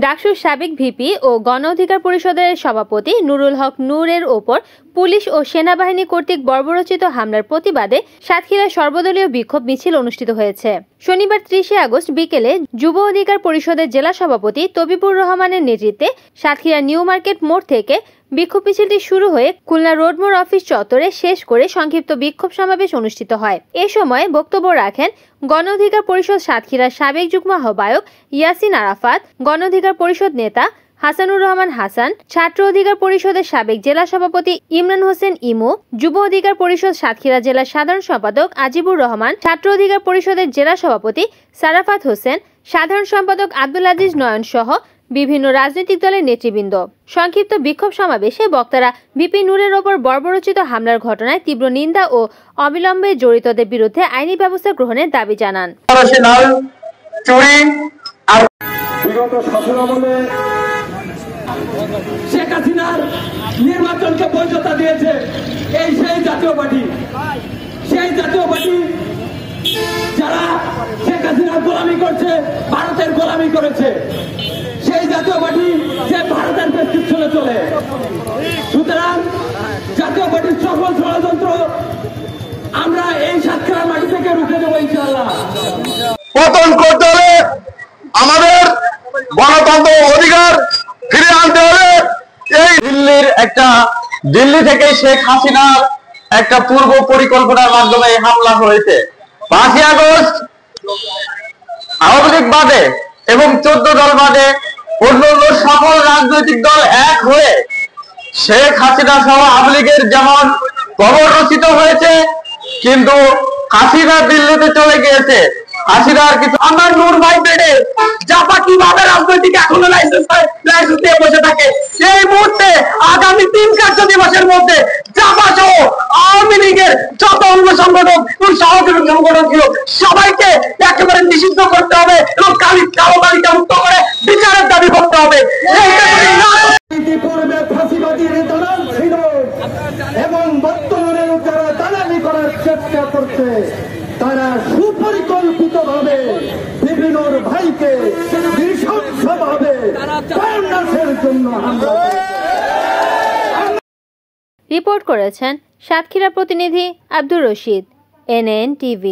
ডাকসুর সাবেক ভিপি ও গণ অধিকার পরিষদের সভাপতি নুরুল হক নূরের ওপর পুলিশ ও সেনাবাহিনী কর্তৃক বর্বরোচিত হামলার প্রতিবাদে সাতক্ষীরায় সর্বদলীয় বিক্ষোভ মিছিল অনুষ্ঠিত হয়েছে। শনিবার 30 আগস্ট বিকেলে যুব অধিকার পরিষদের জেলা সভাপতি তবিবুর রহমানের নেতৃত্বে সাতক্ষীরা নিউ মার্কেট মোড় থেকে বিক্ষোভ মিছিলটি শুরু হয়ে খুলনা রোড মোড় অফিস চত্বরে শেষ করে সংক্ষিপ্ত বিক্ষোভ সমাবেশ অনুষ্ঠিত হয়। এ সময় বক্তব্য রাখেন গণ অধিকার পরিষদ সাতক্ষীরার সাবেক যুগ্ম আহ্বায়ক ইয়াসিন আরাফাত, গণ অধিকার পরিষদ নেতা হাসানুর রহমান হাসান, ছাত্র অধিকার পরিষদের সাবেক জেলা সভাপতি ইমরান হোসেন ইমু, যুব অধিকার পরিষদ সাতক্ষীরা জেলার সাধারণ সম্পাদক আজিবুর রহমান, ছাত্র অধিকার পরিষদের জেলা সভাপতি সারাফাত হোসেন, সাধারণ সম্পাদক আব্দুল আজিজ নয়ন সহ বিভিন্ন রাজনৈতিক দলের নেতৃবৃন্দ। সংক্ষিপ্ত বিক্ষোভ সমাবেশে বক্তারা ভিপি নূরের ওপর বর্বরোচিত হামলার ঘটনায় তীব্র নিন্দা ও অবিলম্বে জড়িতদের বিরুদ্ধে আইনি ব্যবস্থা গ্রহণের দাবি জানান। শেখ হাসিনার নির্বাচনকে বৈধতা দিয়েছে সেই জাতীয় পার্টি যারা শেখ হাসিনার গোলামি করছে, ভারতের গোলামি করেছে, সেই জাতীয় পার্টি যে ভারতের প্রেসক্রিপশনে চলে। সুতরাং জাতীয় পার্টির সকল ষড়যন্ত্র আমরা এই সাতক্ষীরার মাটি থেকে রুখে দেবো ইনশাআল্লাহ। পতন করতে হলে আমাদের গণতন্ত্র অধিকার ফিরে আনতে হলে এই দিল্লি থেকে শেখ হাসিনার একটা পূর্ব পরিকল্পনার মাধ্যমে হামলা হয়েছে। 5 আগস্ট আওয়ামী লীগ বাদে এবং 14 দল বাদে অন্যান্য সকল রাজনৈতিক দল এক হয়ে শেখ হাসিনা সহ আওয়ামী লীগের যেমন কবর রচিত হয়েছে, কিন্তু হাসিনা দিল্লিতে চলে গিয়েছে। হাসিনার কিছু আমার নূর ভাই বেড়ে জাপা কিভাবে রাজনৈতিক এখনো লাইসেন্স দিয়ে বসে থাকে, এই মুহূর্তে আগামী 3 কার্য দিবসের মধ্যে জাপা সহ আওয়ামী লীগের যত অঙ্গ সংগঠন এবং সহযোগী সংগঠন ছিল সবাইকে একেবারে নিষিদ্ধ করতে হবে এবং কালো তালিকা মুক্ত করে বিচারের দাবি করতে হবে। ফাঁসিবাদী দালাল ছিল এবং বর্তমানে যারা দালালি করার চেষ্টা করছে তারা সুপরিকল্পিতভাবে বিভিন্ন ভাইকে নৃশংসভাবে প্রাণনাশের জন্য রিপোর্ট করেছেন সাতক্ষীরা প্রতিনিধি আব্দুর রশিদ, NN TV।